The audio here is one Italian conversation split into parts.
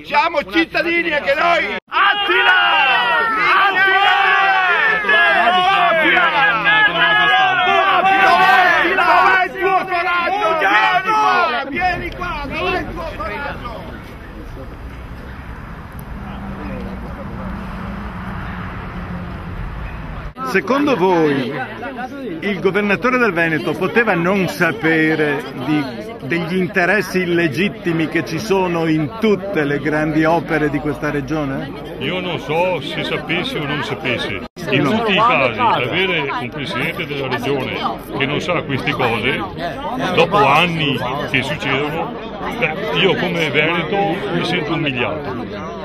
Siamo cittadini anche noi! Dov'è il tuo coraggio? Vieni qua, dov'è il tuo coraggio? Secondo voi il governatore del Veneto poteva non sapere degli interessi illegittimi che ci sono in tutte le grandi opere di questa regione? Io non so se sapesse o non sapesse. In tutti i casi avere un presidente della regione che non sa queste cose, dopo anni che succedono, io come Veneto mi sento umiliato.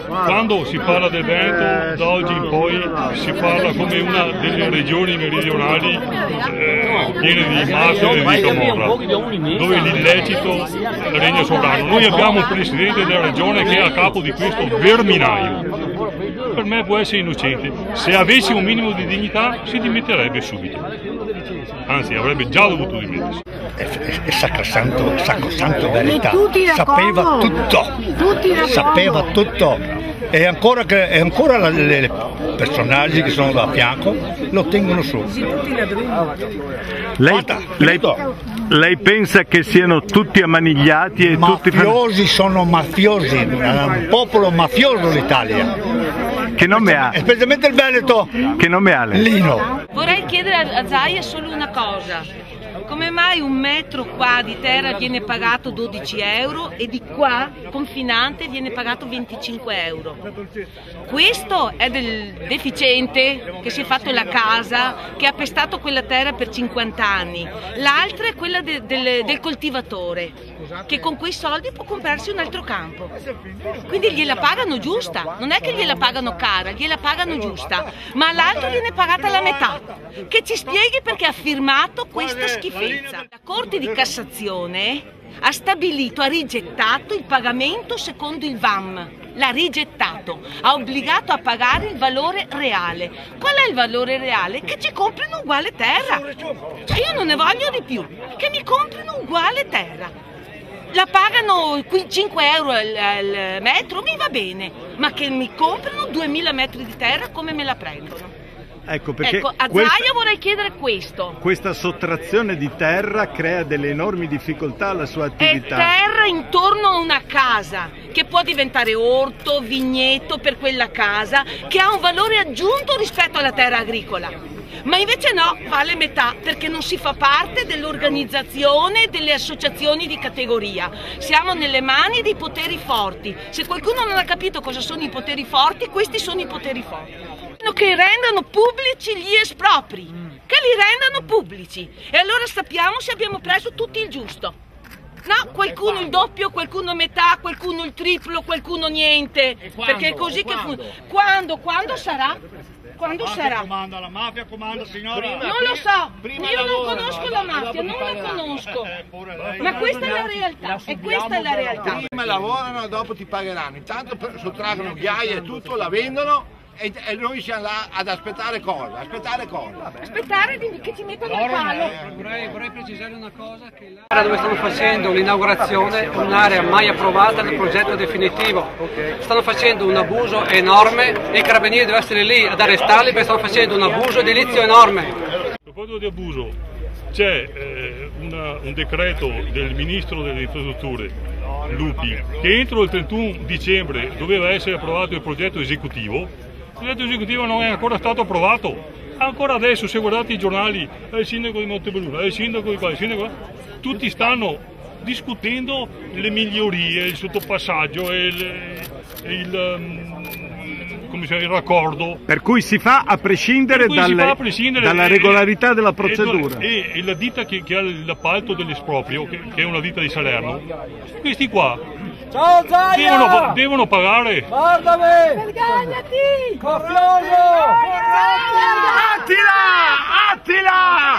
Quando si parla del Veneto, da oggi in poi si parla come una delle regioni meridionali piene di mafia e di camorra, dove l'illecito regna sovrano. Noi abbiamo un presidente della regione che è a capo di questo verminaio. Per me può essere innocente. Se avesse un minimo di dignità si dimetterebbe subito. Anzi, avrebbe già dovuto dimettersi. È sacrosanto verità, sapeva tutto, e ancora i personaggi che sono da fianco lo tengono su. Lei pensa che siano tutti ammanigliati e mafiosi sono mafiosi, è un popolo mafioso l'Italia. Che nome ha? Specialmente il Veneto. Che nome ha lei? Lino. Vorrei chiedere a Zaia solo una cosa. Come mai un metro qua di terra viene pagato 12 euro e di qua, confinante, viene pagato 25 euro? Questo è del deficiente che si è fatto la casa, che ha pestato quella terra per 50 anni. L'altra è quella del coltivatore, che con quei soldi può comprarsi un altro campo. Quindi gliela pagano giusta, non è che gliela pagano cara, gliela pagano giusta, ma all'altro viene pagata la metà. Che ci spieghi perché ha firmato questa schifezza. La Corte di Cassazione ha stabilito, ha rigettato il pagamento secondo il VAM. L'ha rigettato, ha obbligato a pagare il valore reale. Qual è il valore reale? Che ci comprino uguale terra. Cioè io non ne voglio di più, che mi comprino uguale terra. La pagano 5 euro al metro, mi va bene, ma che mi comprino 2000 metri di terra come me la prendono. Ecco, perché a Zaia vorrei chiedere questo. Questa sottrazione di terra crea delle enormi difficoltà alla sua attività. È terra intorno a una casa, che può diventare orto, vigneto per quella casa, che ha un valore aggiunto rispetto alla terra agricola. Ma invece no, vale metà, perché non si fa parte dell'organizzazione delle associazioni di categoria. Siamo nelle mani dei poteri forti. Se qualcuno non ha capito cosa sono i poteri forti, questi sono i poteri forti. Che rendano pubblici gli espropri, che li rendano pubblici, e allora sappiamo se abbiamo preso tutti il giusto. No, qualcuno il doppio, qualcuno metà, qualcuno il triplo, qualcuno niente, perché è così che funziona. Quando sarà? Quando sarà? Comanda la mafia, comanda signora. Non lo so, io non conosco la mafia, non la conosco, ma questa è la realtà, e questa è la realtà. Prima lavorano e dopo ti pagheranno, intanto sottraggono ghiaia e tutto, la vendono. E noi siamo là ad aspettare cosa? Aspettare che ci mettano il palo. Vorrei precisare una cosa, che l'area dove stanno facendo l'inaugurazione è un'area mai approvata nel progetto definitivo. Stanno facendo un abuso enorme e i carabinieri devono essere lì ad arrestarli perché stanno facendo un abuso edilizio enorme. A proposito di abuso, c'è un decreto del Ministro delle Infrastrutture, Lupi, che entro il 31 dicembre doveva essere approvato il progetto esecutivo. Il progetto esecutivo non è ancora stato approvato. Ancora adesso, se guardate i giornali, è il sindaco di Montebelluna, è il sindaco di qua, è il sindaco di qua, tutti stanno discutendo le migliorie, il sottopassaggio e il raccordo. Per cui si fa a prescindere dalla regolarità della procedura. E la ditta che ha l'appalto dell'esproprio, che è una ditta di Salerno, questi qua Ciao Zaia! Devono pagare. Guardami! Vergognati! Attila!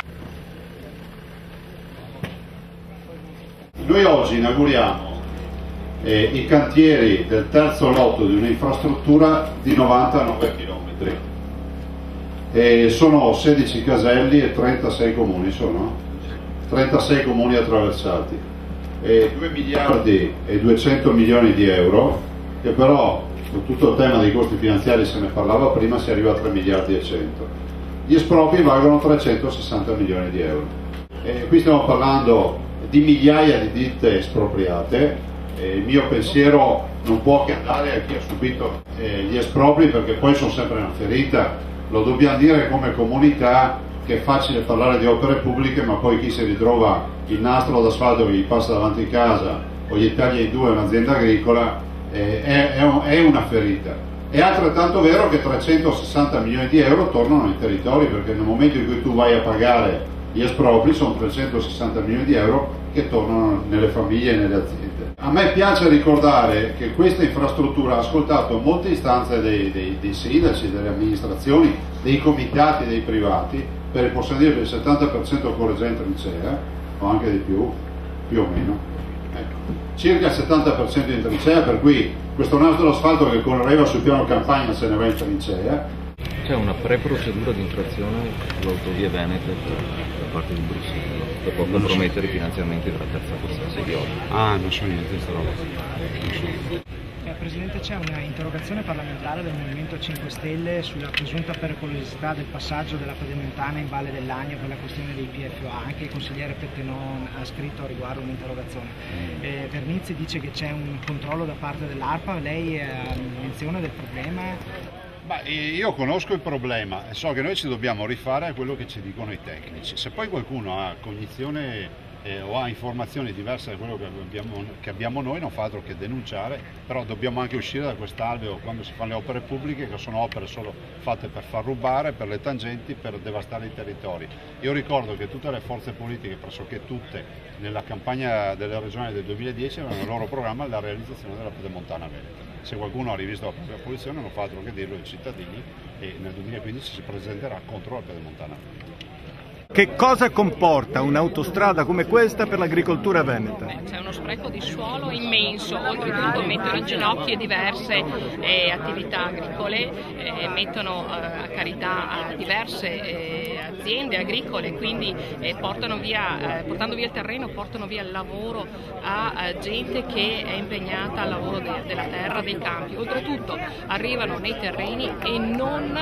Noi oggi inauguriamo i cantieri del terzo lotto di un'infrastruttura di 99 km. Sono 16 caselli e 36 comuni, 36 comuni attraversati. 2 miliardi e 200 milioni di euro, che però con tutto il tema dei costi finanziari, se ne parlava prima, si arriva a 3 miliardi e 100. Gli espropri valgono 360 milioni di euro. Qui stiamo parlando di migliaia di ditte espropriate. Il mio pensiero non può che andare a chi ha subito gli espropri, perché poi sono sempre una ferita. Lo dobbiamo dire come comunità, che è facile parlare di opere pubbliche, ma poi chi si ritrova il nastro d'asfalto che gli passa davanti a casa o gli taglia in due un'azienda agricola è una ferita. È altrettanto vero che 360 milioni di euro tornano ai territori, perché nel momento in cui tu vai a pagare gli espropri sono 360 milioni di euro che tornano nelle famiglie e nelle aziende. A me piace ricordare che questa infrastruttura ha ascoltato molte istanze dei sindaci, delle amministrazioni, dei comitati, dei privati, possiamo dire che il 70% occorre già in trincea, o anche di più o meno. Ecco. Circa il 70% in trincea, per cui questo nastro d'asfalto che correva sul piano campagna se ne va in trincea. C'è una pre-procedura di infrazione sull'autovia venete da parte di Bruxelles per compromettere i finanziamenti della terza corsa di oggi. Ah, non so niente di questa roba. Presidente, c'è una interrogazione parlamentare del Movimento 5 Stelle sulla presunta pericolosità del passaggio della pedemontana in Valle del Lagno per la questione dei PFOA. Anche il consigliere Pettenon ha scritto a riguardo un'interrogazione. Vernizzi dice che c'è un controllo da parte dell'ARPA, lei ha menzione del problema? Io conosco il problema e so che noi ci dobbiamo rifare a quello che ci dicono i tecnici. Se poi qualcuno ha cognizione o ha informazioni diverse da quello che abbiamo noi, non fa altro che denunciare, però dobbiamo anche uscire da quest'alveo quando si fanno le opere pubbliche, che sono opere solo fatte per far rubare, per le tangenti, per devastare i territori. Io ricordo che tutte le forze politiche, pressoché tutte, nella campagna delle regionali del 2010 avevano il loro programma la realizzazione della pedemontana veneta. Se qualcuno ha rivisto la propria posizione non fa altro che dirlo ai cittadini, e nel 2015 si presenterà contro la pedemontana veneta. Che cosa comporta un'autostrada come questa per l'agricoltura veneta? C'è uno spreco di suolo immenso, oltretutto mettono in ginocchio diverse attività agricole, mettono a carità diverse aziende agricole, quindi portando via il terreno, portano via il lavoro a gente che è impegnata al lavoro della terra, dei campi. Oltretutto arrivano nei terreni e non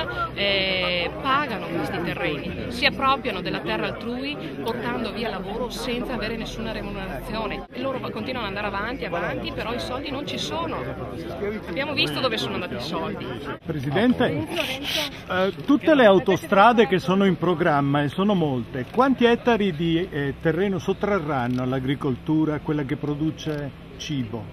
pagano questi terreni, si appropriano della terra altrui portando via lavoro senza avere nessuna remunerazione. E loro continuano ad andare avanti, però i soldi non ci sono. Abbiamo visto dove sono andati i soldi. Presidente, tutte le autostrade che sono in programma, e sono molte, quanti ettari di terreno sottrarranno all'agricoltura, quella che produce cibo?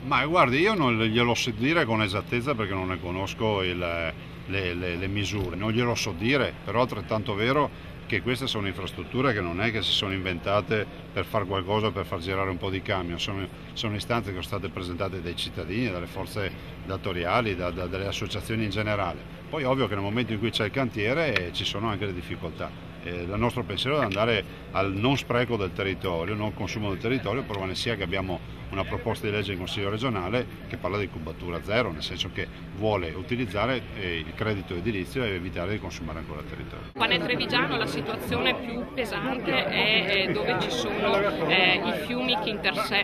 Ma guardi, io non glielo so dire con esattezza perché non ne conosco le misure, non glielo so dire, però è altrettanto vero che queste sono infrastrutture che non è che si sono inventate per fare qualcosa, per far girare un po' di camion, sono istanze che sono state presentate dai cittadini, dalle forze datoriali, dalle associazioni in generale. Poi ovvio che nel momento in cui c'è il cantiere ci sono anche le difficoltà. Il nostro pensiero è andare al non spreco del territorio, non consumo del territorio, prova ne sia che abbiamo una proposta di legge in Consiglio regionale che parla di cubatura zero, nel senso che vuole utilizzare il credito edilizio e evitare di consumare ancora il territorio. Qua nel Trevigiano la situazione più pesante è dove ci sono i fiumi che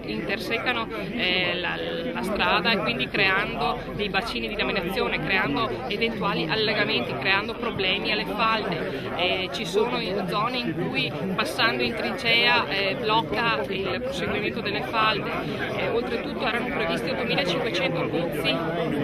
intersecano la strada, e quindi creando dei bacini di laminazione, creando eventuali allagamenti, creando problemi alle falde. Ci sono zone in cui passando in trincea blocca il proseguimento delle falde. Oltretutto erano previsti 8.500 pozzi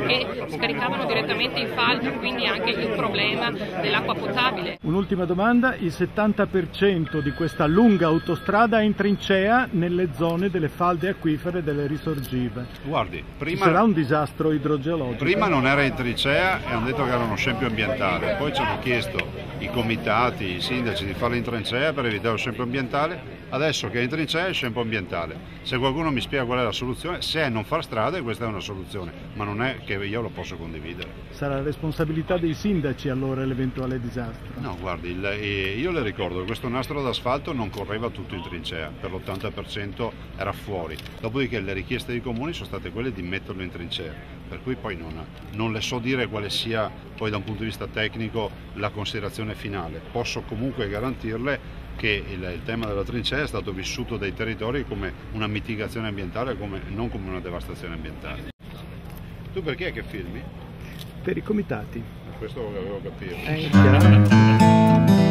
che scaricavano direttamente in falda, quindi anche il problema dell'acqua potabile. Un'ultima domanda, il 70% di questa lunga autostrada è in trincea nelle zone delle falde acquifere delle risorgive. Guardi, prima sarà un disastro idrogeologico. Prima non era in trincea e hanno detto che era uno scempio ambientale, poi ci hanno chiesto i comitati, i sindaci di farlo in trincea per evitare lo scempio ambientale. Adesso che è in trincea è il scempio ambientale. Se qualcuno mi spiega qual è la soluzione, se è non far strade, questa è una soluzione, ma non è che io lo posso condividere. Sarà responsabilità dei sindaci allora l'eventuale disastro? No, guardi, io le ricordo che questo nastro d'asfalto non correva tutto in trincea, per l'80% era fuori. Dopodiché le richieste dei comuni sono state quelle di metterlo in trincea, per cui poi non le so dire quale sia poi da un punto di vista tecnico la considerazione finale. Posso comunque garantirle che il tema della trincea è stato vissuto dai territori come una mitigazione ambientale, non come una devastazione ambientale. Tu perché è che filmi? Per i comitati. Questo lo avevo capito. Chiaro.